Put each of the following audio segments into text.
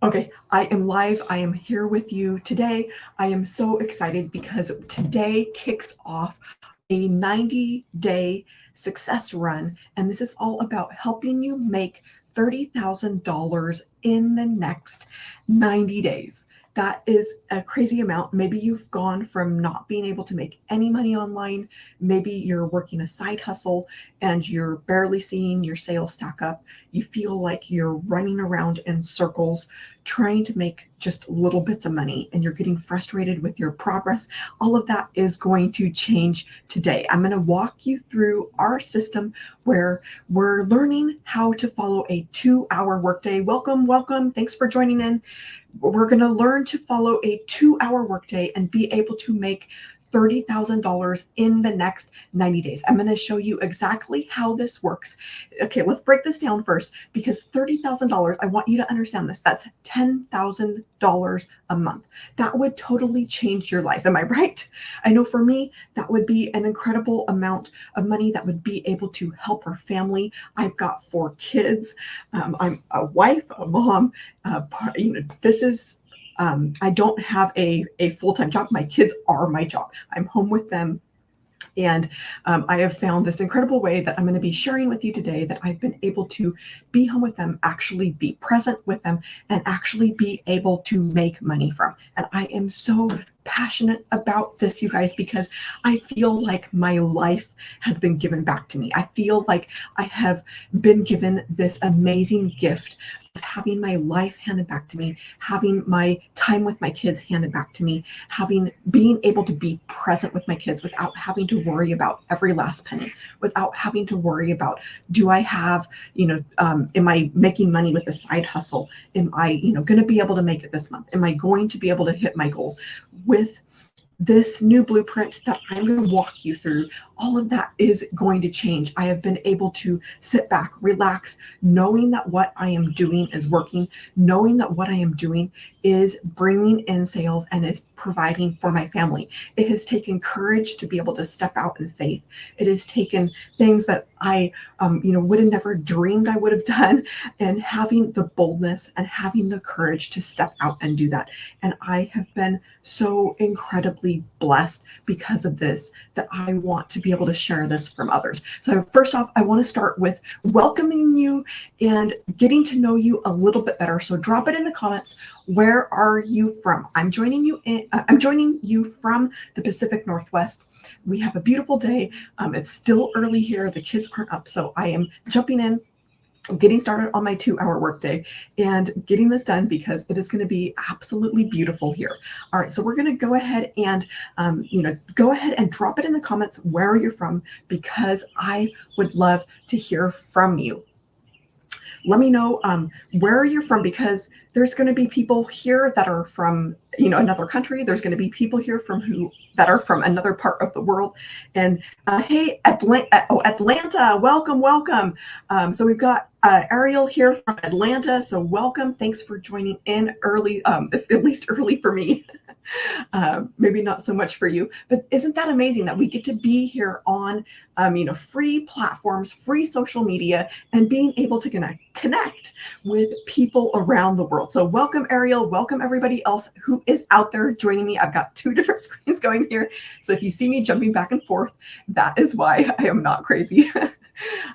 Okay, I am live. I am here with you today. I am so excited because today kicks off a 90-day success run, and this is all about helping you make $30,000 in the next 90 days. That is a crazy amount. Maybe you've gone from not being able to make any money online. Maybe you're working a side hustle and you're barely seeing your sales stack up. You feel like you're running around in circles trying to make just little bits of money and you're getting frustrated with your progress. All of that is going to change today. I'm going to walk you through our system where we're learning how to follow a 2-hour workday. Welcome, welcome. Thanks for joining in. We're going to learn to follow a 2-hour workday and be able to make $30,000 in the next 90 days. I'm going to show you exactly how this works. Okay, let's break this down first because $30,000, I want you to understand this. That's $10,000 a month. That would totally change your life. Am I right? I know for me, that would be an incredible amount of money that would be able to help our family. I've got 4 kids. I'm a wife, a mom. This is I don't have a full-time job. My kids are my job. I'm home with them. And I have found this incredible way that I'm going to be sharing with you today that I've been able to be home with them, actually be present with them, and actually be able to make money from. And I am so passionate about this, you guys, because I feel like my life has been given back to me. I feel like I have been given this amazing gift of having my life handed back to me, having my time with my kids handed back to me, being able to be present with my kids without having to worry about every last penny, without having to worry about, do I have, am I making money with a side hustle? Am I, going to be able to make it this month? Am I going to be able to hit my goals? With this new blueprint that I'm going to walk you through, all of that is going to change. I have been able to sit back, relax, knowing that what I am doing is working, knowing that what I am doing is bringing in sales and is providing for my family. It has taken courage to be able to step out in faith. It has taken things that I, would have never dreamed I would have done, and having the boldness and having the courage to step out and do that. And I have been so incredibly blessed because of this that I want to be able to share this from others. So first off, I want to start with welcoming you and getting to know you a little bit better. So drop it in the comments. Where are you from? I'm joining you from the Pacific Northwest. We have a beautiful day. It's still early here. The kids aren't up, so I am jumping in, getting started on my 2-hour workday and getting this done because it is going to be absolutely beautiful here. All right, so we're going to go ahead and drop it in the comments where you're from, because I would love to hear from you. Let me know where you're from, because there's going to be people here that are from another country. There's going to be people here that are from another part of the world. And hey, Atlanta, welcome. So we've got Ariel here from Atlanta. So welcome. Thanks for joining in early. It's at least early for me. Maybe not so much for you, but isn't that amazing that we get to be here on free platforms, free social media, and being able to connect with people around the world. So welcome, Ariel. Welcome everybody else who is out there joining me. I've got 2 different screens going here. So if you see me jumping back and forth, that is why I am not crazy.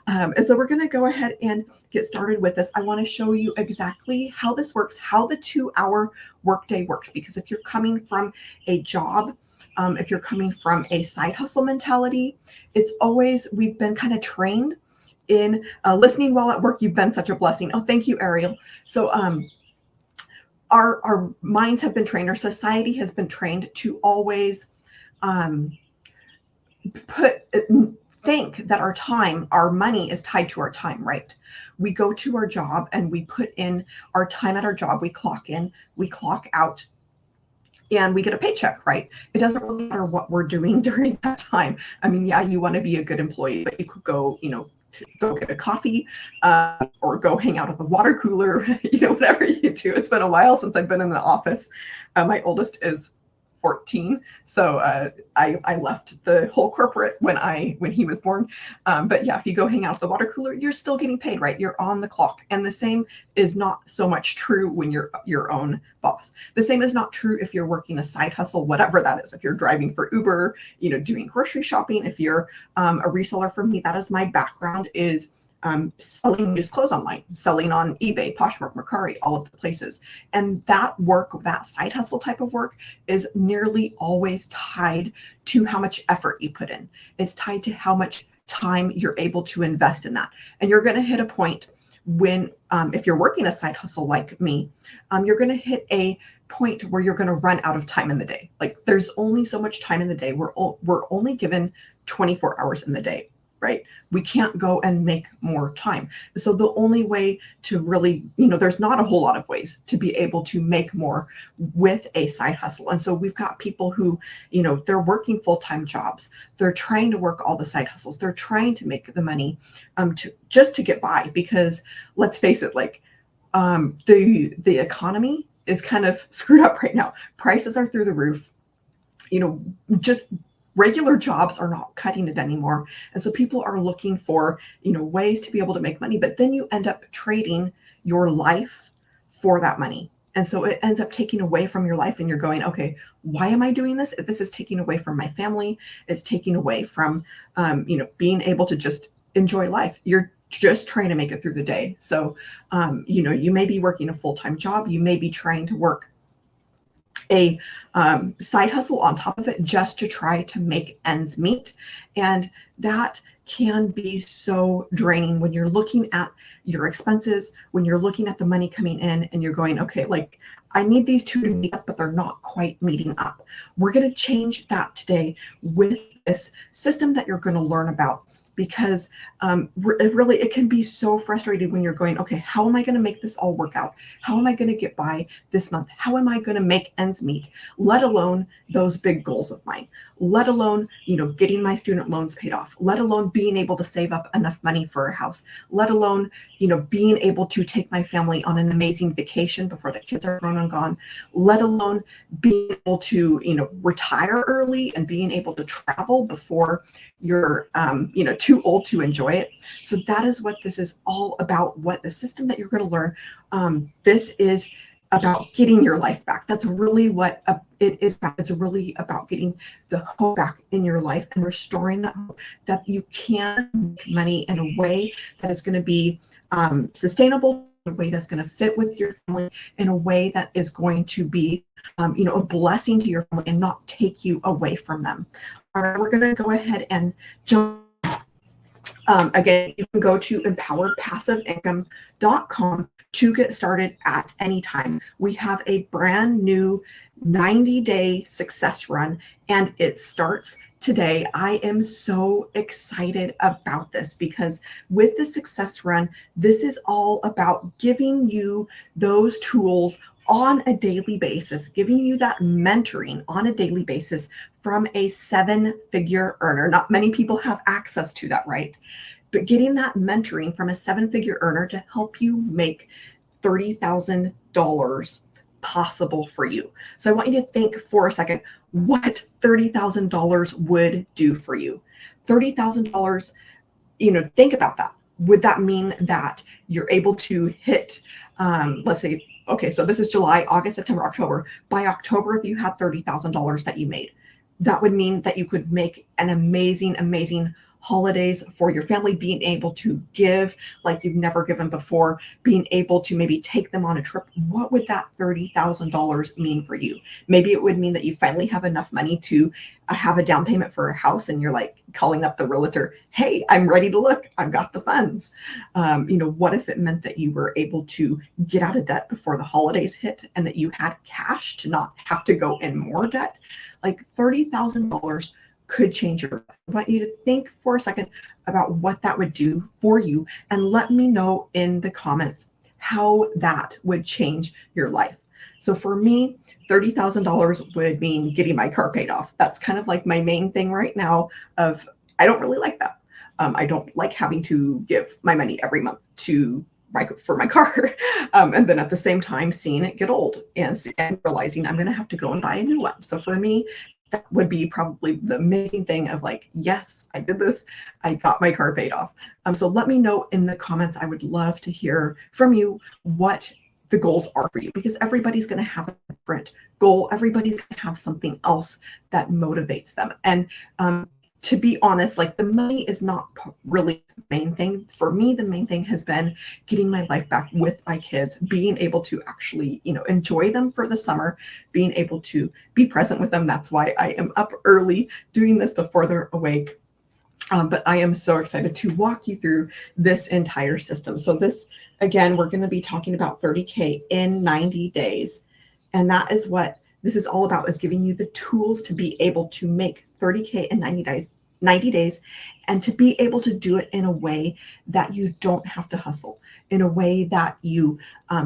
And so we're going to go ahead and get started with this. I want to show you exactly how this works, how the 2-hour workday works, because if you're coming from a job, if you're coming from a side hustle mentality, we've been kind of trained in listening while at work. You've been such a blessing. Oh, thank you, Ariel. So our minds have been trained, our society has been trained to always think that our money is tied to our time, right? We go to our job and we put in our time at our job. We clock in, we clock out, and we get a paycheck, right? It doesn't really matter what we're doing during that time. I mean, yeah, you want to be a good employee, but you could go, to go get a coffee or go hang out at the water cooler, whatever you do. It's been a while since I've been in the office. My oldest is 14. So I left the whole corporate when he was born. But yeah, if you go hang out at the water cooler, you're still getting paid, right? You're on the clock. And the same is not so much true when you're your own boss. The same is not true if you're working a side hustle, whatever that is. If you're driving for Uber, doing grocery shopping, if you're a reseller. For me, that is my background, is selling used clothes online, selling on eBay, Poshmark, Mercari, all of the places. And that work, that side hustle type of work, is nearly always tied to how much effort you put in. It's tied to how much time you're able to invest in that. And you're going to hit a point when, if you're working a side hustle like me, you're going to hit a point where you're going to run out of time in the day. Like, there's only so much time in the day. We're only given 24 hours in the day, right? We can't go and make more time. So the only way to really, there's not a whole lot of ways to be able to make more with a side hustle. And so we've got people who, they're working full-time jobs. They're trying to work all the side hustles. They're trying to make the money to get by, because let's face it, like, the economy is kind of screwed up right now. Prices are through the roof. Just regular jobs are not cutting it anymore. And so people are looking for, ways to be able to make money, but then you end up trading your life for that money. And so it ends up taking away from your life, and you're going, okay, why am I doing this? If this is taking away from my family, it's taking away from, being able to just enjoy life. You're just trying to make it through the day. So, you may be working a full-time job. You may be trying to work a side hustle on top of it just to try to make ends meet. And that can be so draining when you're looking at your expenses, when you're looking at the money coming in, and you're going, okay, like, I need these two to meet up, but they're not quite meeting up. We're going to change that today with this system that you're going to learn about, because it can be so frustrating when you're going, okay, how am I going to make this all work out? How am I going to get by this month? How am I going to make ends meet? Let alone those big goals of mine, let alone, getting my student loans paid off, let alone being able to save up enough money for a house, let alone, being able to take my family on an amazing vacation before the kids are grown and gone, let alone being able to, retire early and being able to travel before you're, too old to enjoy it. So that is what this is all about. What the system that you're going to learn, this is about getting your life back. That's really what it is about. It's really about getting the hope back in your life and restoring that hope, that you can make money in a way that is going to be sustainable, in a way that's going to fit with your family, in a way that is going to be, a blessing to your family and not take you away from them. All right, we're going to go ahead and jump. Again, you can go to empoweredpassiveincome.com to get started at any time. We have a brand new 90-day success run, and it starts today. I am so excited about this, because with the success run, this is all about giving you those tools on a daily basis, giving you that mentoring on a daily basis from a 7-figure earner. Not many people have access to that, right? But getting that mentoring from a 7-figure earner to help you make $30,000 possible for you. So I want you to think for a second what $30,000 would do for you. $30,000, think about that. Would that mean that you're able to hit, let's say, okay, so this is July, August, September, October. By October, if you had $30,000 that you made, that would mean that you could make an amazing, amazing holidays for your family, being able to give like you've never given before, being able to maybe take them on a trip. What would that $30,000 mean for you? Maybe it would mean that you finally have enough money to have a down payment for a house, and you're like calling up the realtor, hey, I'm ready to look, I've got the funds. What if it meant that you were able to get out of debt before the holidays hit, and that you had cash to not have to go in more debt? Like $30,000 could change your life. I want you to think for a second about what that would do for you, and let me know in the comments how that would change your life. So for me, $30,000 would mean getting my car paid off. That's kind of like my main thing right now. I don't really like that. I don't like having to give my money every month to for my car. And then at the same time, seeing it get old and realizing I'm going to have to go and buy a new one. So for me, that would be probably the amazing thing of like, yes, I did this. I got my car paid off. So let me know in the comments. I would love to hear from you what the goals are for you, because everybody's going to have a different goal. Everybody's going to have something else that motivates them. And to be honest, like the money is not really the main thing. For me, the main thing has been getting my life back with my kids, being able to actually, enjoy them for the summer, being able to be present with them. That's why I am up early doing this before they're awake. But I am so excited to walk you through this entire system. So this, again, we're going to be talking about 30K in 90 days. And that is what this is all about, is giving you the tools to be able to make 30K in 90 days, and to be able to do it in a way that you don't have to hustle, in a way that you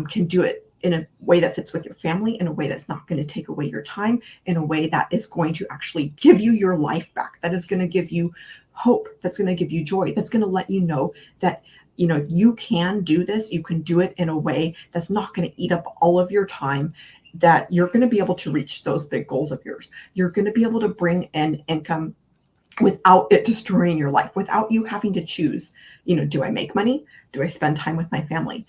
can do it in a way that fits with your family, in a way that's not going to take away your time, in a way that is going to actually give you your life back, that is going to give you hope, that's going to give you joy, that's going to let you know that you can do this. You can do it in a way that's not going to eat up all of your time, that you're going to be able to reach those big goals of yours. You're going to be able to bring in income without it destroying your life, without you having to choose, do I make money? Do I spend time with my family?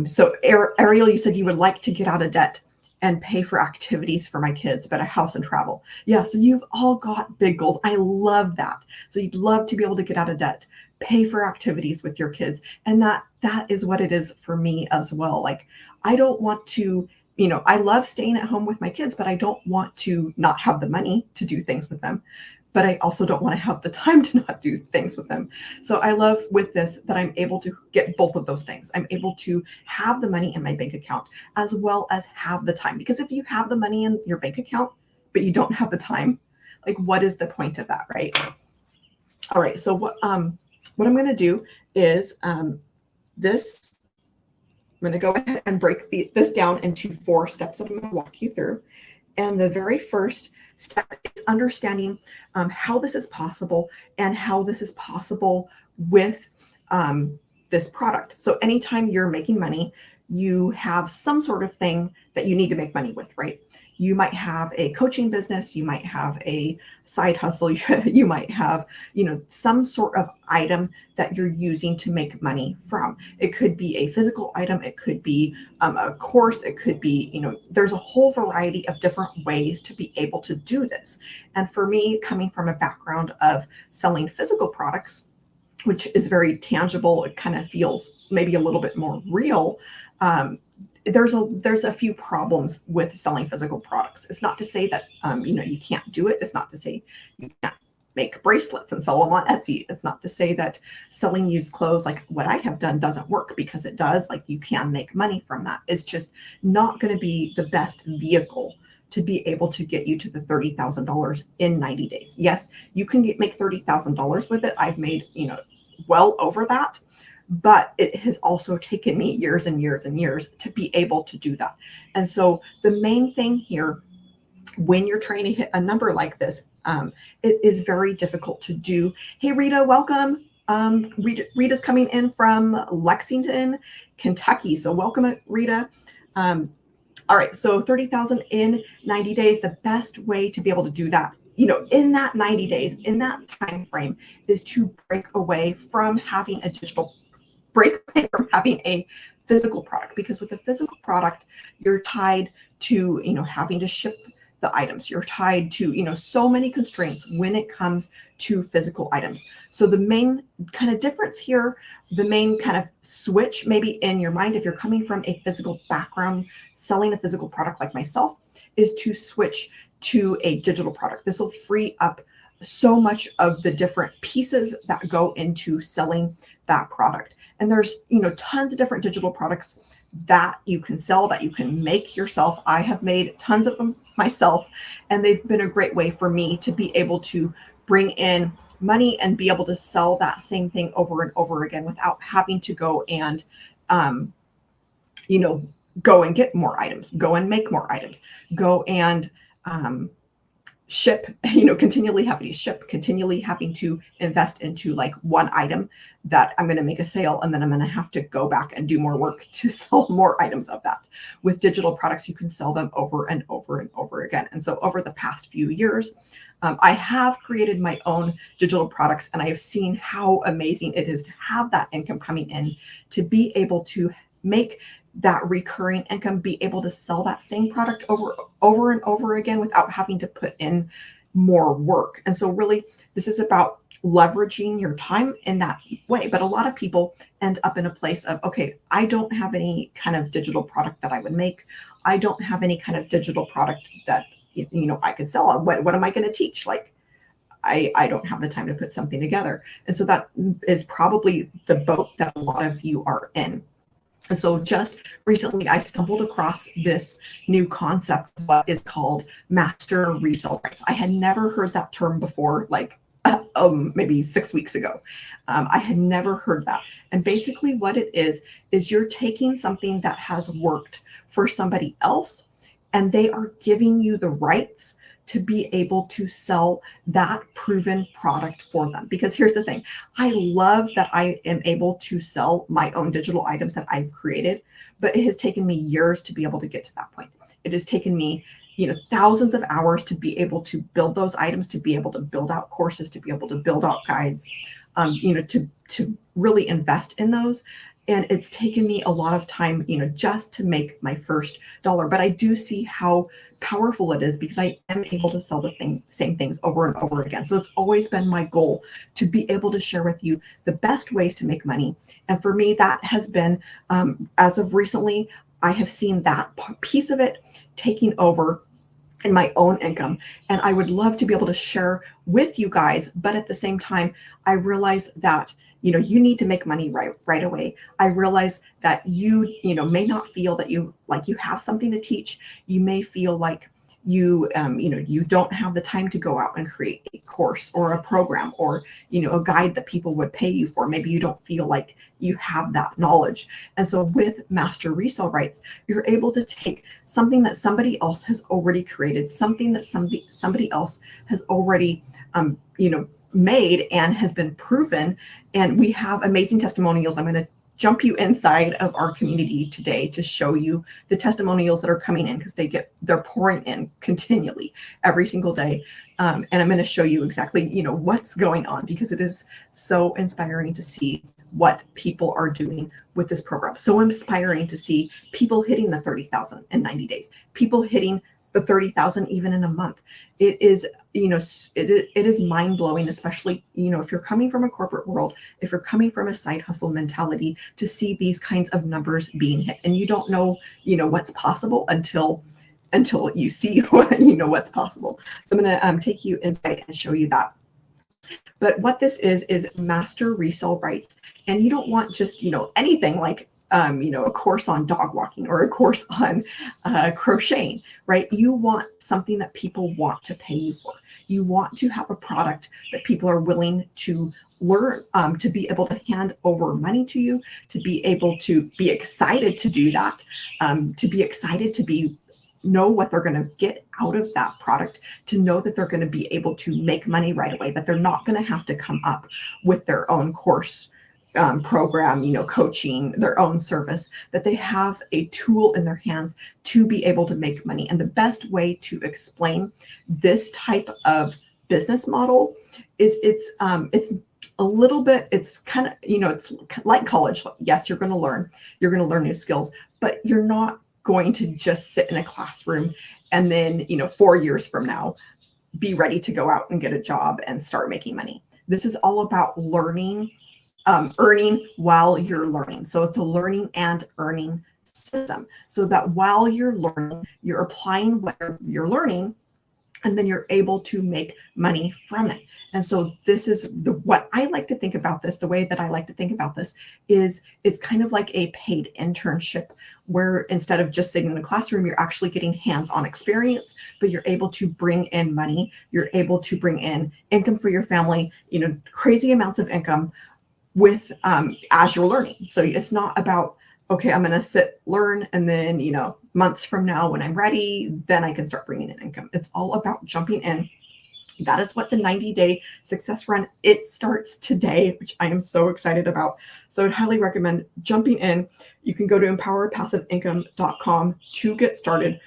So Ariel, you said you would like to get out of debt and pay for activities for my kids, but a house and travel. Yeah, so you've all got big goals. I love that. So you'd love to be able to get out of debt, pay for activities with your kids. And that is what it is for me as well. Like, I don't want to, I love staying at home with my kids, but I don't want to not have the money to do things with them. But I also don't want to have the time to not do things with them. So I love with this that I'm able to get both of those things. I'm able to have the money in my bank account as well as have the time. Because if you have the money in your bank account, but you don't have the time, like, what is the point of that, right? All right. So what I'm going to do is this. I'm going to go ahead and break this down into 4 steps that I'm going to walk you through. And the very first step is understanding how this is possible, and how this is possible with this product. So anytime you're making money, you have some sort of thing that you need to make money with, right? You might have a coaching business, you might have a side hustle, you might have, some sort of item that you're using to make money from. It could be a physical item, it could be a course, it could be, there's a whole variety of different ways to be able to do this. And for me, coming from a background of selling physical products, which is very tangible, it kind of feels maybe a little bit more real. There's a few problems with selling physical products. It's not to say that you can't do it. It's not to say you can't make bracelets and sell them on Etsy. It's not to say that selling used clothes like what I have done doesn't work, because it does. Like, you can make money from that. It's just not going to be the best vehicle to be able to get you to the $30,000 in 90 days. Yes, you can make $30,000 with it. I've made, well over that. But it has also taken me years and years and years to be able to do that. And so the main thing here, when you're trying to hit a number like this, it is very difficult to do. Hey, Rita, welcome. Rita's coming in from Lexington, Kentucky. So welcome, Rita. All right, so 30,000 in 90 days, the best way to be able to do that, in that 90 days, in that time frame, is to break away from having a physical product. Because with a physical product, you're tied to, having to ship the items. You're tied to, so many constraints when it comes to physical items. So the main kind of difference here, the main kind of switch maybe in your mind, if you're coming from a physical background, selling a physical product like myself, is to switch to a digital product. This will free up so much of the different pieces that go into selling that product. And there's, tons of different digital products that you can sell, that you can make yourself. I have made tons of them myself, and they've been a great way for me to be able to bring in money and be able to sell that same thing over and over again without having to go and, go and get more items, go and make more items, go and, ship, continually having to ship, continually having to invest into like one item that I'm going to make a sale, and then I'm going to have to go back and do more work to sell more items of that. With digital products, you can sell them over and over and over again. And so over the past few years, I have created my own digital products, and I have seen how amazing it is to have that income coming in, to be able to make that recurring income, be able to sell that same product over and over again without having to put in more work. And so really, this is about leveraging your time in that way. But a lot of people end up in a place of, okay, I don't have any kind of digital product that I would make. I don't have any kind of digital product that I could sell. What am I going to teach? Like, I don't have the time to put something together. And so that is probably the boat that a lot of you are in. And so just recently, I stumbled across this new concept, what is called master resale rights. I had never heard that term before, like maybe 6 weeks ago. I had never heard that. And basically what it is you're taking something that has worked for somebody else, and they are giving you the rights to be able to sell that proven product for them. Because here's the thing, I love that I am able to sell my own digital items that I've created, but it has taken me years to be able to get to that point. It has taken me, thousands of hours to be able to build those items, to be able to build out courses, to be able to build out guides, to really invest in those. And it's taken me a lot of time, just to make my first dollar. But I do see how powerful it is, because I am able to sell the same things over and over again. So it's always been my goal to be able to share with you the best ways to make money. And for me, that has been, as of recently, I have seen that piece of it taking over in my own income. And I would love to be able to share with you guys. But at the same time, I realize that you need to make money right away. I realize that you may not feel that you have something to teach. You may feel like you don't have the time to go out and create a course or a program or a guide that people would pay you for. Maybe you don't feel like you have that knowledge. And so with master resale rights, you're able to take something that somebody else has already created, something that somebody else has already made and has been proven. And we have amazing testimonials. I'm going to jump you inside of our community today to show you the testimonials that are coming in, because they're pouring in continually every single day. And I'm going to show you exactly, what's going on, because it is so inspiring to see what people are doing with this program. So inspiring to see people hitting the 30,000 in 90 days, people hitting the 30,000 even in a month. It is, it is mind blowing, especially, if you're coming from a corporate world, if you're coming from a side hustle mentality, to see these kinds of numbers being hit, and you don't know, what's possible until you see what's possible. So I'm going to take you inside and show you that. But what this is master resale rights. And you don't want just, anything like, a course on dog walking or a course on crocheting, right? You want something that people want to pay you for. You want to have a product that people are willing to learn, to be able to hand over money to you, to be able to be excited to do that, to be excited to know what they're going to get out of that product, to know that they're going to be able to make money right away, that they're not going to have to come up with their own course program, coaching, their own service, that they have a tool in their hands to be able to make money. And the best way to explain this type of business model is it's a little bit, it's kind of, it's like college. Yes, you're going to learn new skills, but you're not going to just sit in a classroom and then, 4 years from now, be ready to go out and get a job and start making money. This is all about learning, earning while you're learning. So it's a learning and earning system, so that while you're learning, you're applying what you're learning, and then you're able to make money from it. And so this is what I like to think about this. The way that I like to think about this is it's kind of like a paid internship, where instead of just sitting in a classroom, you're actually getting hands-on experience, but you're able to bring in money. You're able to bring in income for your family, crazy amounts of income with as you're learning. So it's not about, okay, I'm going to sit, learn, and then, months from now when I'm ready, then I can start bringing in income. It's all about jumping in, That is what the 90-day success run, it starts today, which I am so excited about. So I'd highly recommend jumping in. You can go to empoweredpassiveincome.com to get started.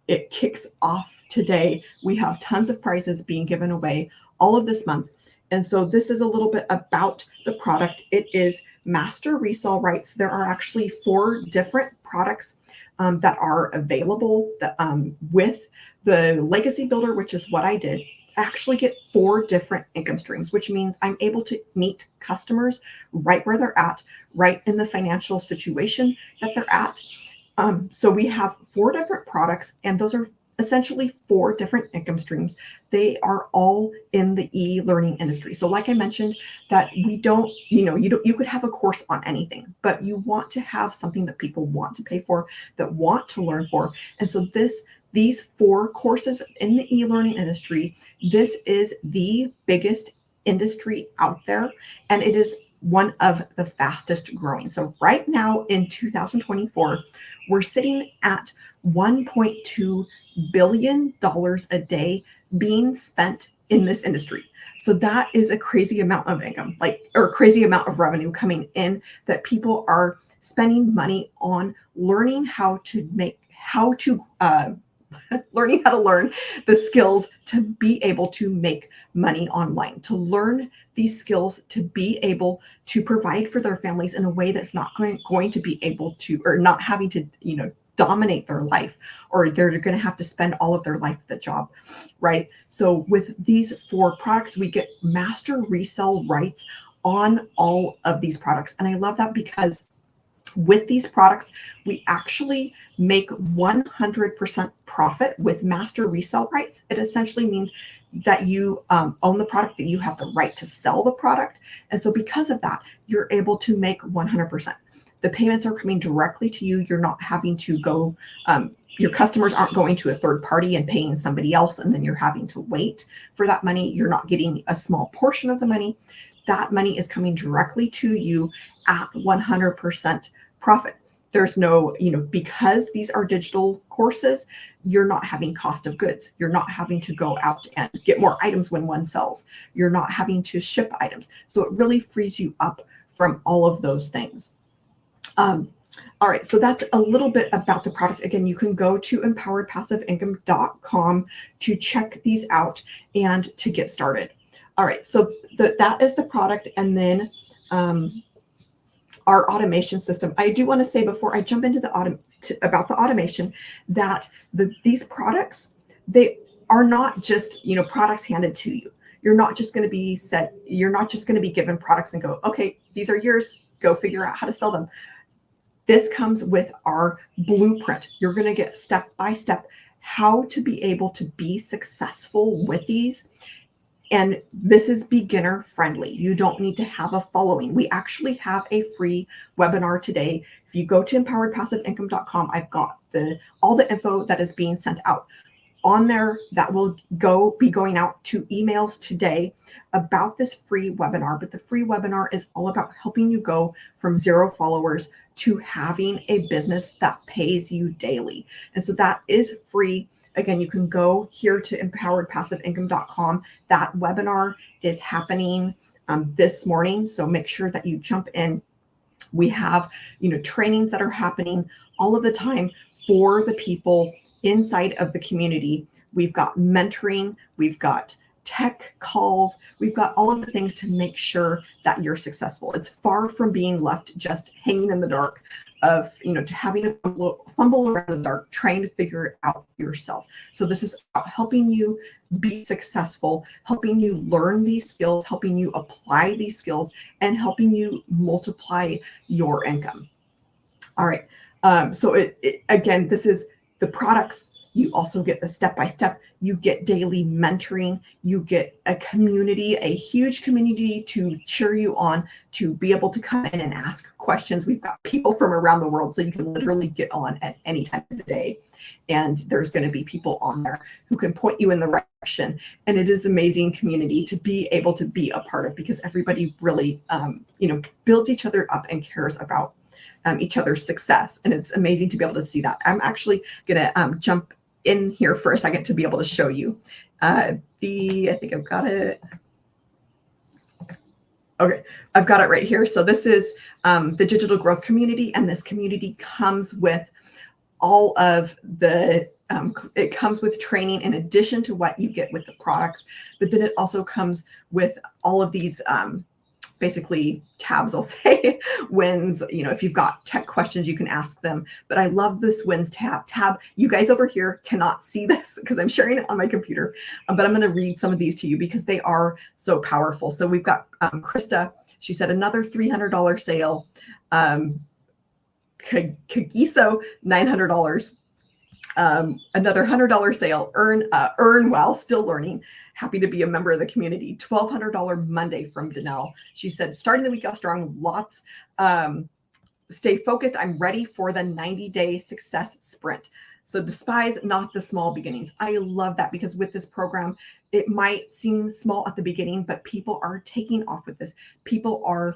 It kicks off today. We have tons of prizes being given away all of this month. And so this is a little bit about the product. It is master resale rights. There are actually 4 different products that are available with the legacy builder, which is what I did. I actually get 4 different income streams, which means I'm able to meet customers right where they're at, right in the financial situation that they're at. So we have 4 different products, and those are essentially 4 different income streams. They are all in the e-learning industry. So like I mentioned, that we don't, you could have a course on anything, but you want to have something that people want to pay for, that want to learn for. And so these 4 courses in the e-learning industry, this is the biggest industry out there, and it is one of the fastest growing. So right now in 2024, we're sitting at $1.2 billion a day being spent in this industry. So that is a crazy amount of income, or crazy amount of revenue coming in, that people are spending money on learning learning how to learn the skills to be able to make money online, to learn these skills to be able to provide for their families in a way that's not going to be able to, or not having to, dominate their life, or they're going to have to spend all of their life at the job, right? So with these 4 products, we get master resale rights on all of these products. And I love that because with these products, we actually make 100% profit with master resale rights. It essentially means that you own the product, that you have the right to sell the product. And so because of that, you're able to make 100%. The payments are coming directly to you. You're not having to go, your customers aren't going to a third party and paying somebody else, and then you're having to wait for that money. You're not getting a small portion of the money. That money is coming directly to you at 100% profit. There's no, because these are digital courses, you're not having cost of goods. You're not having to go out and get more items when one sells. You're not having to ship items. So it really frees you up from all of those things. All right, so that's a little bit about the product. Again, you can go to empoweredpassiveincome.com to check these out and to get started. All right, so that is the product. And then our automation system. I do want to say, before I jump into about the automation, that these products, they are not just products handed to you. You're not just going to be given products and go, okay, these are yours, go figure out how to sell them. This comes with our blueprint. You're going to get step by step how to be able to be successful with these. And this is beginner friendly. You don't need to have a following. We actually have a free webinar today. If you go to empoweredpassiveincome.com, I've got all the info that is being sent out on there that will be going out to emails today about this free webinar. But the free webinar is all about helping you go from 0 followers to having a business that pays you daily. And so that is free. Again, you can go here to empoweredpassiveincome.com. That webinar is happening this morning. So make sure that you jump in. We have, trainings that are happening all of the time for the people inside of the community. We've got mentoring, we've got tech calls, we've got all of the things to make sure that you're successful. It's far from being left just hanging in the dark of, to having a fumble around in the dark, trying to figure it out yourself. So this is about helping you be successful, helping you learn these skills, helping you apply these skills, and helping you multiply your income. All right. So again, this is the products. You also get the step-by-step, you get daily mentoring, you get a community, a huge community to cheer you on, to be able to come in and ask questions. We've got people from around the world, so you can literally get on at any time of the day. And there's going to be people on there who can point you in the right direction. And it is amazing community to be able to be a part of, because everybody really, builds each other up and cares about each other's success. And it's amazing to be able to see that. I'm actually going to jump in here for a second to be able to show you. I think I've got it. Okay, I've got it right here. So this is the digital growth community, and this community comes with all of the, it comes with training in addition to what you get with the products, but then it also comes with all of these basically tabs, I'll say, wins. If you've got tech questions, you can ask them. But I love this wins tab. You guys over here cannot see this because I'm sharing it on my computer, but I'm going to read some of these to you because they are so powerful. So we've got Krista. She said another $300 sale. Kagiso, $900. Another $100 sale. Earn while still learning. Happy to be a member of the community. $1,200 Monday from Danelle. She said, starting the week off strong, lots. Stay focused. I'm ready for the 90-day success sprint. So despise not the small beginnings. I love that because with this program, it might seem small at the beginning, but people are taking off with this. People are,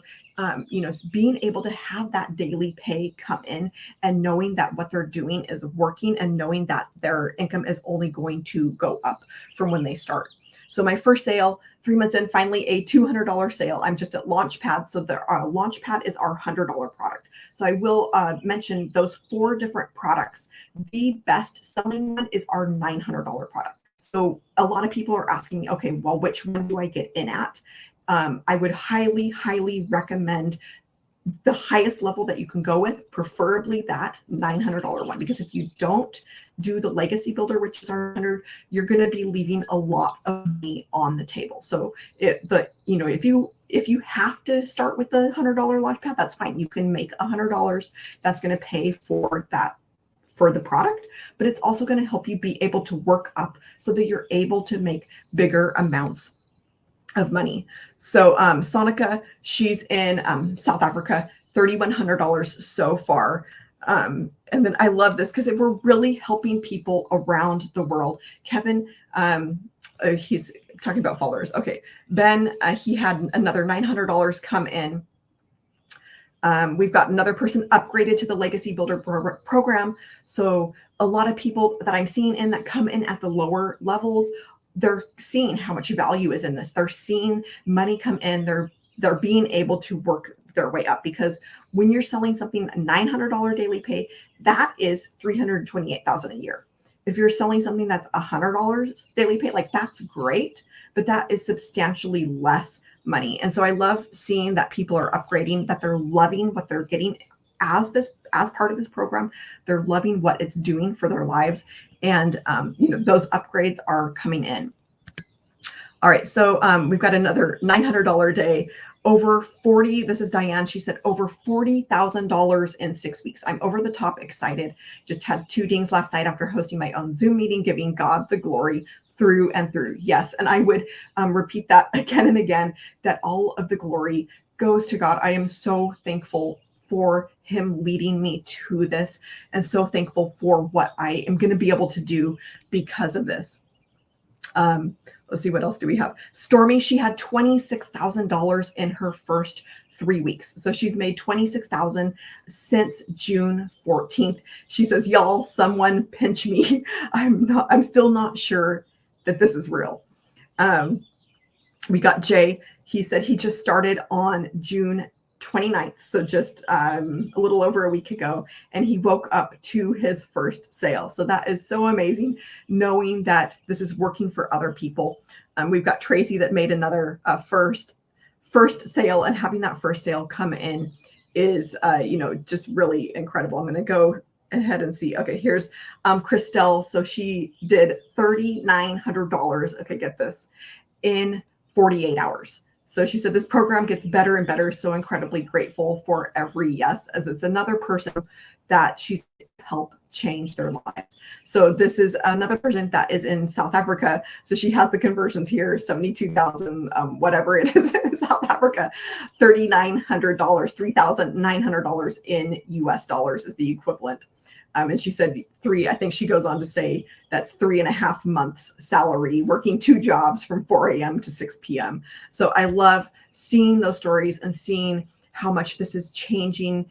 being able to have that daily pay come in and knowing that what they're doing is working and knowing that their income is only going to go up from when they start. So my first sale, 3 months in, finally a $200 sale. I'm just at Launchpad. So the Launchpad is our $100 product. So I will mention those 4 different products. The best selling one is our $900 product. So a lot of people are asking me, okay, well, which one do I get in at? I would highly, highly recommend the highest level that you can go with, preferably that $900 one, because if you don't do the legacy builder, which is our 100, you're going to be leaving a lot of money on the table. So if you have to start with the $100 Launchpad, that's fine. You can make $100. That's going to pay for that, for the product, but it's also going to help you be able to work up so that you're able to make bigger amounts of money. So Sonica, she's in South Africa, $3,100 so far. And then I love this because we're really helping people around the world. Kevin, he's talking about followers. Okay. Ben, he had another $900 come in. We've got another person upgraded to the Legacy Builder program. So a lot of people that I'm seeing in that come in at the lower levels, they're seeing how much value is in this. They're seeing money come in. They're being able to work their way up, because when you're selling something $900 daily pay, that is $328,000 a year. If you're selling something that's $100 daily pay, like that's great, but that is substantially less money. And so I love seeing that people are upgrading, that they're loving what they're getting as part of this program. They're loving what it's doing for their lives. And, those upgrades are coming in. All right. So we've got another $900 day, over 40. This is Diane. She said over $40,000 in 6 weeks. I'm over the top excited. Just had 2 dings last night after hosting my own Zoom meeting, giving God the glory through and through. Yes. And I would repeat that again and again, that all of the glory goes to God. I am so thankful for him leading me to this, and so thankful for what I am going to be able to do because of this. Let's see, what else do we have? Stormy, she had $26,000 in her first 3 weeks. So she's made $26,000 since June 14th. She says, y'all, someone pinch me. I'm still not sure that this is real. We got Jay. He said he just started on June 29th. So just a little over a week ago, and he woke up to his first sale. So that is so amazing, knowing that this is working for other people. We've got Tracy that made another first sale, and having that first sale come in is, just really incredible. I'm going to go ahead and see. Okay, here's Christelle. So she did $3,900. Okay, get this, in 48 hours. So she said this program gets better and better. So incredibly grateful for every yes, as it's another person that she's helped change their lives. So this is another person that is in South Africa. So she has the conversions here, 72,000, whatever it is in South Africa, $3,900, $3,900 in US dollars is the equivalent. And she said I think she goes on to say that's 3.5 months salary, working 2 jobs from 4 a.m. to 6 p.m. So I love seeing those stories and seeing how much this is changing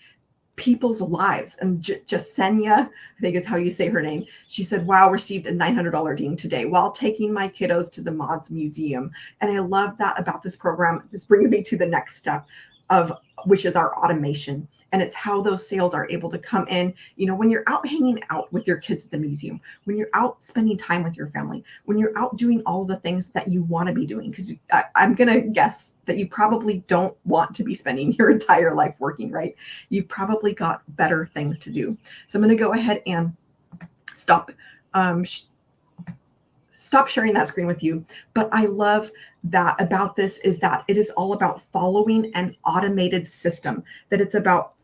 people's lives. And Jasenia, I think is how you say her name. She said, wow, received a $900 ding today while taking my kiddos to the Mods Museum. And I love that about this program. This brings me to the next step of which is our automation. And it's how those sales are able to come in. You know, when you're out hanging out with your kids at the museum, when you're out spending time with your family, when you're out doing all the things that you want to be doing, because I'm going to guess that you probably don't want to be spending your entire life working, right? You've probably got better things to do. So I'm going to go ahead and stop sharing that screen with you. But I love that about this is that it is all about following an automated system, that it's about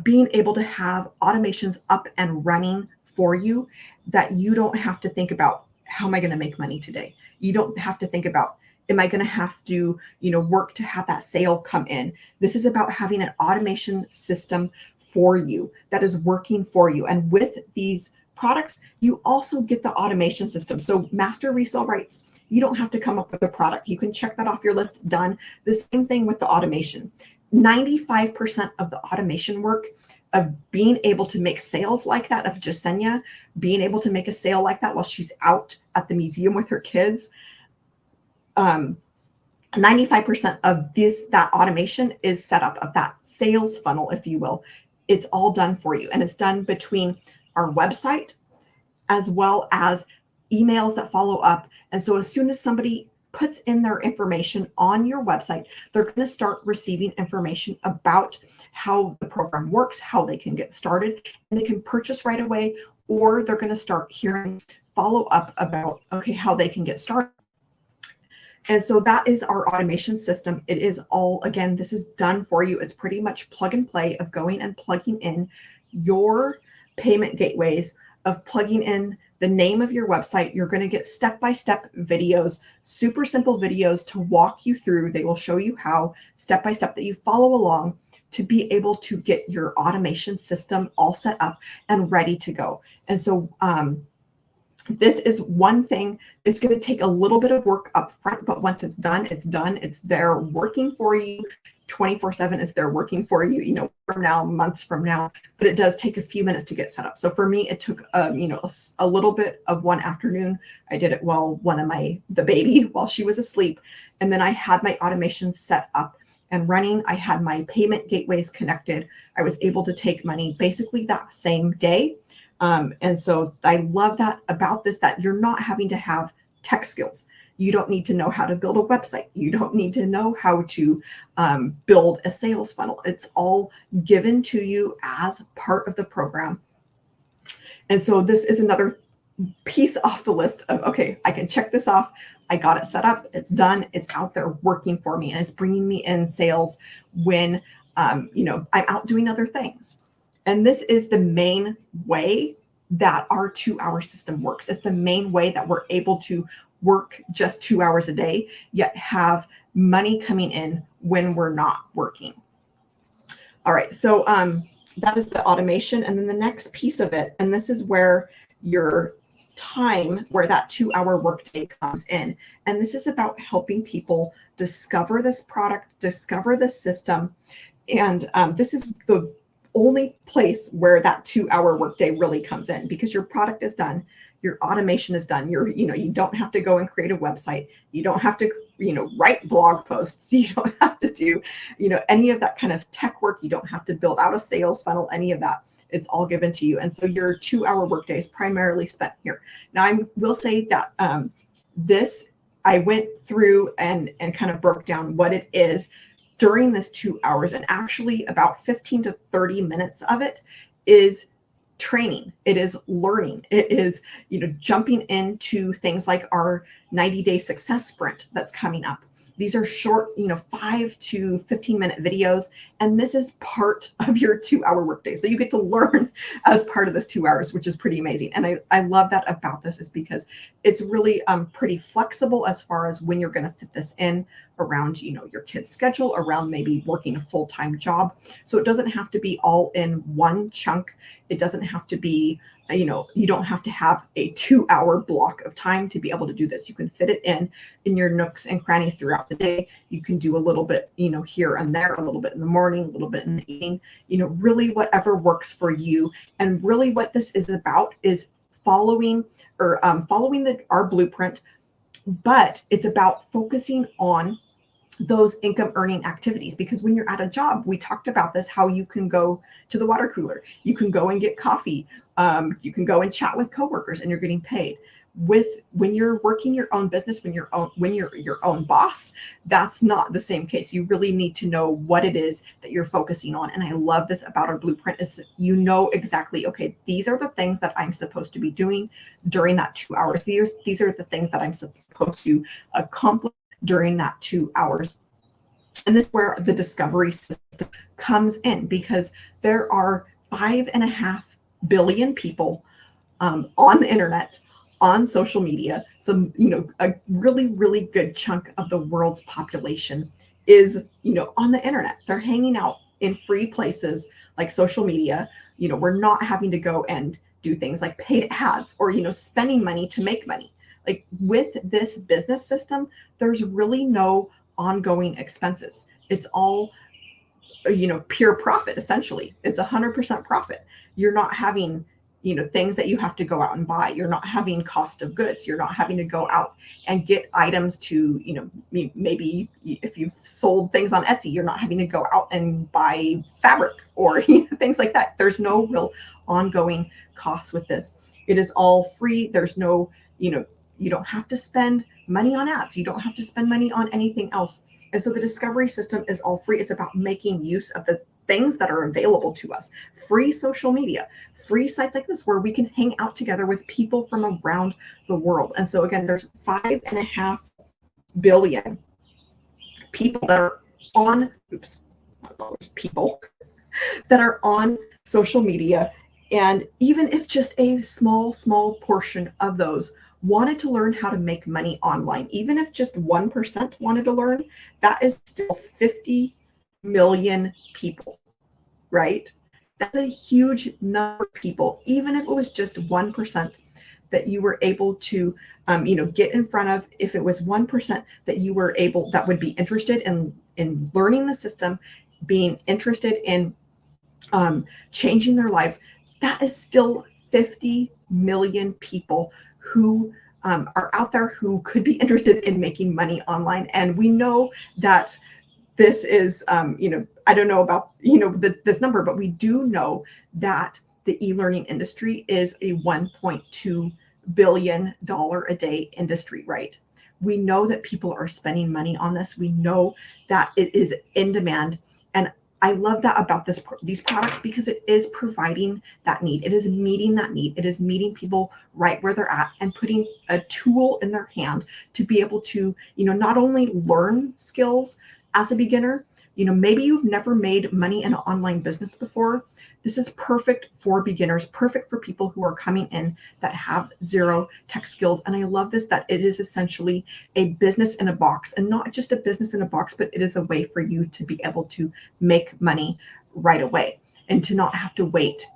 being able to have automations up and running for you, that you don't have to think about, how am I going to make money today? You don't have to think about, am I going to have to, work to have that sale come in? This is about having an automation system for you that is working for you. And with these products, you also get the automation system. So master resale rights, you don't have to come up with a product. You can check that off your list, done. The same thing with the automation. 95% of the automation work of being able to make sales like that, of Jasenia being able to make a sale like that while she's out at the museum with her kids, 95% of that automation is set up, of that sales funnel, if you will. It's all done for you. And it's done between our website as well as emails that follow up. And so as soon as somebody puts in their information on your website, they're going to start receiving information about how the program works, how they can get started, and they can purchase right away, or they're going to start hearing follow up about, okay, how they can get started. And so that is our automation system. It is all, again, this is done for you. It's pretty much plug and play of going and plugging in your payment gateways, of plugging in the name of your website. You're going to get step-by-step videos, super simple videos to walk you through. They will show you how, step-by-step, that you follow along to be able to get your automation system all set up and ready to go. And so this is one thing. It's going to take a little bit of work up front, but once it's done, it's done. It's there working for you 24/7. It's there working for you, from now, months from now, but it does take a few minutes to get set up. So for me, it took, a little bit of one afternoon. I did it while the baby, while she was asleep. And then I had my automation set up and running. I had my payment gateways connected. I was able to take money basically that same day. And so I love that about this, that you're not having to have tech skills. You don't need to know how to build a website. You don't need to know how to build a sales funnel. It's all given to you as part of the program. And so this is another piece off the list of, okay, I can check this off. I got it set up. It's done. It's out there working for me. And it's bringing me in sales when, I'm out doing other things. And this is the main way that our 2-hour system works. It's the main way that we're able to work just 2 hours a day, yet have money coming in when we're not working. All right, so that is the automation. And then the next piece of it, and this is where your time, where that 2-hour workday comes in. And this is about helping people discover this product, discover this system. And this is the only place where that 2-hour workday really comes in, because your product is done, your automation is done. You don't have to go and create a website. You don't have to, write blog posts. You don't have to do, any of that kind of tech work. You don't have to build out a sales funnel, any of that. It's all given to you. And so your 2-hour workday is primarily spent here. Now, I will say that I went through and kind of broke down what it is during this 2 hours, and actually about 15 to 30 minutes of it is training. It is learning. It is, jumping into things like our 90-day success sprint that's coming up. These are short, 5 to 15-minute videos, and this is part of your 2-hour workday. So you get to learn as part of this 2 hours, which is pretty amazing. And I love that about this, is because it's really pretty flexible as far as when you're going to fit this in, around, your kid's schedule, around maybe working a full-time job. So it doesn't have to be all in one chunk. It doesn't have to be, you don't have to have a 2-hour block of time to be able to do this. You can fit it in your nooks and crannies throughout the day. You can do a little bit, here and there, a little bit in the morning, a little bit in the evening, really whatever works for you. And really what this is about is following our blueprint, but it's about focusing on those income earning activities. Because when you're at a job, we talked about this, how you can go to the water cooler, you can go and get coffee, you can go and chat with coworkers, and you're getting paid. When you're working your own business, when you're your own boss, that's not the same case. You really need to know what it is that you're focusing on. And I love this about our blueprint is exactly, okay, these are the things that I'm supposed to be doing during that 2 hours. These are the things that I'm supposed to accomplish during that 2 hours. And this is where the discovery system comes in, because there are 5.5 billion people on the internet, on social media. So, a really, really good chunk of the world's population is, on the internet. They're hanging out in free places like social media. We're not having to go and do things like paid ads or, spending money to make money. Like with this business system, there's really no ongoing expenses. It's all, pure profit, essentially. It's 100% profit. You're not having, things that you have to go out and buy. You're not having cost of goods. You're not having to go out and get items to, maybe if you've sold things on Etsy, you're not having to go out and buy fabric or things like that. There's no real ongoing costs with this. It is all free. There's no, you don't have to spend money on ads. You don't have to spend money on anything else. And so the discovery system is all free. It's about making use of the things that are available to us. Free social media, free sites like this where we can hang out together with people from around the world. And so again, there's 5.5 billion people that are on, people that are on social media. And even if just a small portion of those wanted to learn how to make money online, even if just 1% wanted to learn, that is still 50 million people, right? That's a huge number of people, even if it was just 1% that you were able to, get in front of. If it was 1% that you were able, that would be interested in learning the system, being interested in changing their lives, that is still 50 million people who are out there who could be interested in making money online. And we know that this is, I don't know about, this number, but we do know that the e-learning industry is a $1.2 billion a day industry, right? We know that people are spending money on this. We know that it is in demand. And I love that about these products, because it is providing that need. It is meeting that need. It is meeting people right where they're at and putting a tool in their hand to be able to, not only learn skills as a beginner. Maybe you've never made money in an online business before. This is perfect for beginners, perfect for people who are coming in that have zero tech skills. And I love this, that it is essentially a business in a box, and not just a business in a box, but it is a way for you to be able to make money right away and to not have to wait,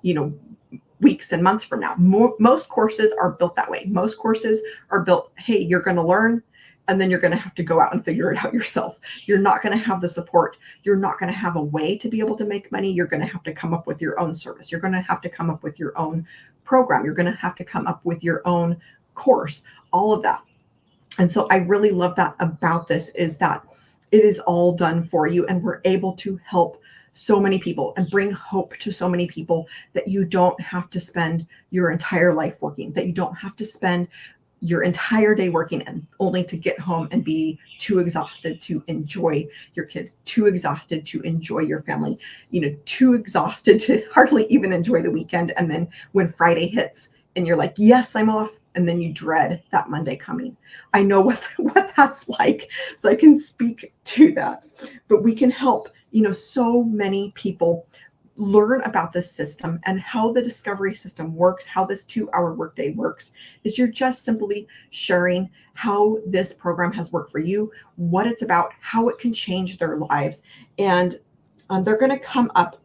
weeks and months from now. Most courses are built that way. Most courses are built, hey, you're going to learn, and then you're going to have to go out and figure it out yourself. You're not going to have the support. You're not going to have a way to be able to make money. You're going to have to come up with your own service. You're going to have to come up with your own program. You're going to have to come up with your own course, all of that. And so I really love that about this, is that it is all done for you, and we're able to help so many people and bring hope to so many people, that you don't have to spend your entire life working, that you don't have to spend your entire day working and only to get home and be too exhausted to enjoy your kids, too exhausted to enjoy your family, too exhausted to hardly even enjoy the weekend. And then when Friday hits and you're like, yes, I'm off. And then you dread that Monday coming. I know what that's like. So I can speak to that, but we can help, so many people learn about this system and how the discovery system works, how this 2-hour workday works, is you're just simply sharing how this program has worked for you, what it's about, how it can change their lives. And they're going to come up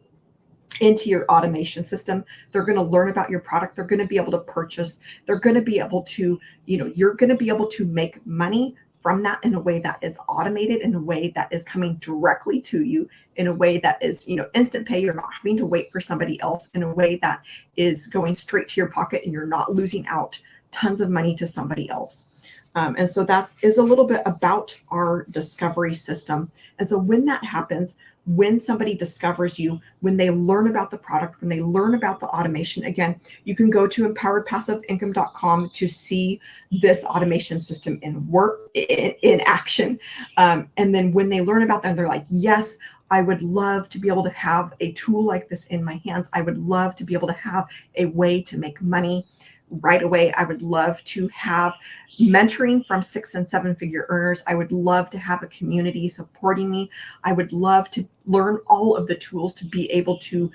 into your automation system. They're going to learn about your product. They're going to be able to purchase. They're going to be able to, you're going to be able to make money from that in a way that is automated, in a way that is coming directly to you, in a way that is, instant pay. You're not having to wait for somebody else, in a way that is going straight to your pocket, and you're not losing out tons of money to somebody else. And so that is a little bit about our discovery system. And so when that happens, when somebody discovers you, when they learn about the product, when they learn about the automation, again, you can go to empoweredpassiveincome.com to see this automation system in action. And then when they learn about that, they're like, yes, I would love to be able to have a tool like this in my hands. I would love to be able to have a way to make money right away. I would love to have mentoring from 6 and 7 figure earners. I would love to have a community supporting me. I would love to learn all of the tools to be able to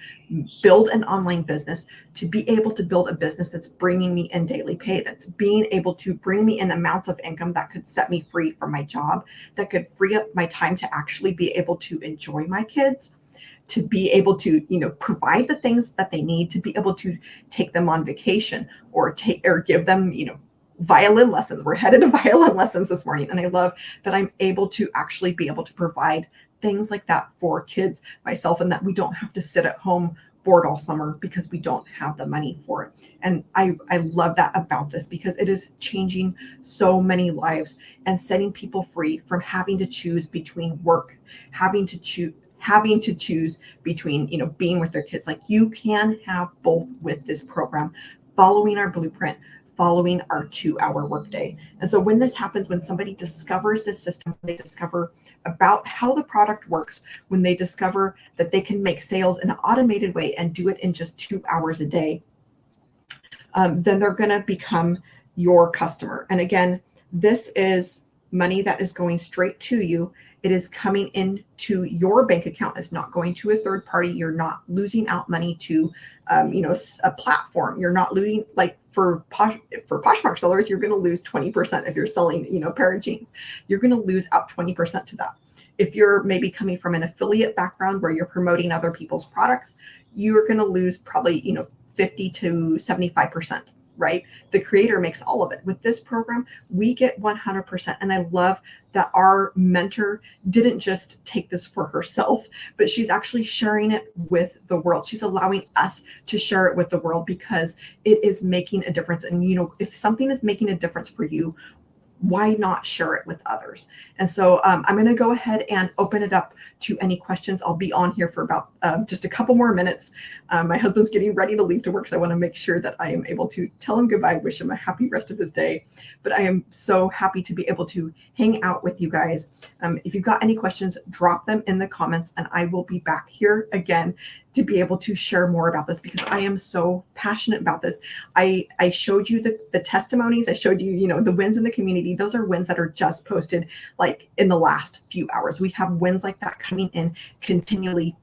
build an online business, to be able to build a business that's bringing me in daily pay, that's being able to bring me in amounts of income that could set me free from my job, that could free up my time to actually be able to enjoy my kids, to be able to, provide the things that they need, to be able to take them on vacation or give them, violin lessons. We're headed to violin lessons this morning. And I love that I'm able to actually be able to provide things like that for kids myself, and that we don't have to sit at home bored all summer because we don't have the money for it. And I love that about this, because it is changing so many lives and setting people free from having to choose between work, having to choose between, being with their kids. Like, you can have both with this program, following our blueprint, following our 2-hour workday. And so when this happens, when somebody discovers this system, they discover about how the product works, when they discover that they can make sales in an automated way and do it in just 2 hours a day, then they're going to become your customer. And again, this is money that is going straight to you. It is coming into your bank account. It's not going to a third party. You're not losing out money to, a platform. You're not losing, like for Poshmark sellers, you're going to lose 20% if you're selling, a pair of jeans. You're going to lose out 20% to that. If you're maybe coming from an affiliate background where you're promoting other people's products, you're going to lose probably, 50 to 75%. Right? The creator makes all of it. With this program, we get 100%. And I love that our mentor didn't just take this for herself, but she's actually sharing it with the world. She's allowing us to share it with the world, because it is making a difference. And, if something is making a difference for you, why not share it with others? And so I'm going to go ahead and open it up to any questions. I'll be on here for about just a couple more minutes. My husband's getting ready to leave to work, so I want to make sure that I am able to tell him goodbye, wish him a happy rest of his day. But I am so happy to be able to hang out with you guys. If you've got any questions, drop them in the comments, and I will be back here again to be able to share more about this, because I am so passionate about this. I showed you the testimonies. I showed you, the wins in the community. Those are wins that are just posted like in the last few hours. We have wins like that coming in continually.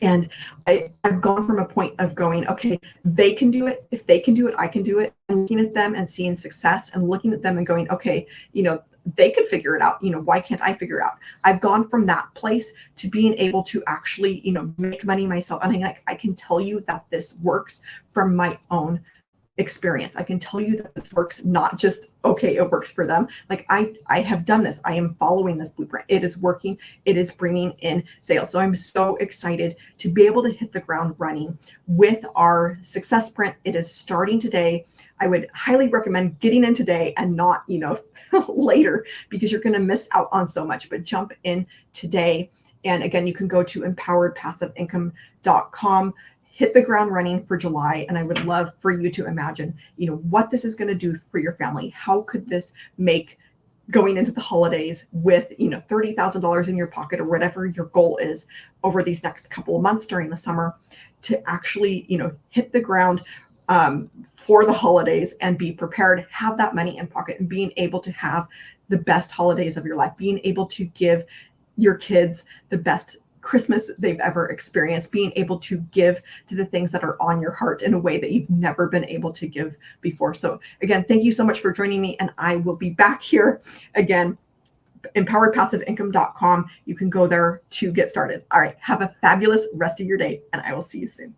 And I've gone from a point of going, okay, they can do it. If they can do it, I can do it. And looking at them and seeing success, and looking at them and going, okay, they could figure it out. Why can't I figure it out? I've gone from that place to being able to actually, make money myself. And I can tell you that this works from my own experience. I can tell you that this works, not just, okay, it works for them. Like I have done this. I am following this blueprint. It is working. It is bringing in sales. So I'm so excited to be able to hit the ground running with our success sprint. It is starting today. I would highly recommend getting in today and not, later, because you're going to miss out on so much. But jump in today. And again, you can go to empoweredpassiveincome.com, hit the ground running for July. And I would love for you to imagine, what this is going to do for your family. How could this make going into the holidays with, $30,000 in your pocket, or whatever your goal is over these next couple of months during the summer, to actually, hit the ground for the holidays and be prepared, have that money in pocket, and being able to have the best holidays of your life, being able to give your kids the best Christmas they've ever experienced, being able to give to the things that are on your heart in a way that you've never been able to give before. So again, thank you so much for joining me, and I will be back here again. empoweredpassiveincome.com. You can go there to get started. All right. Have a fabulous rest of your day, and I will see you soon.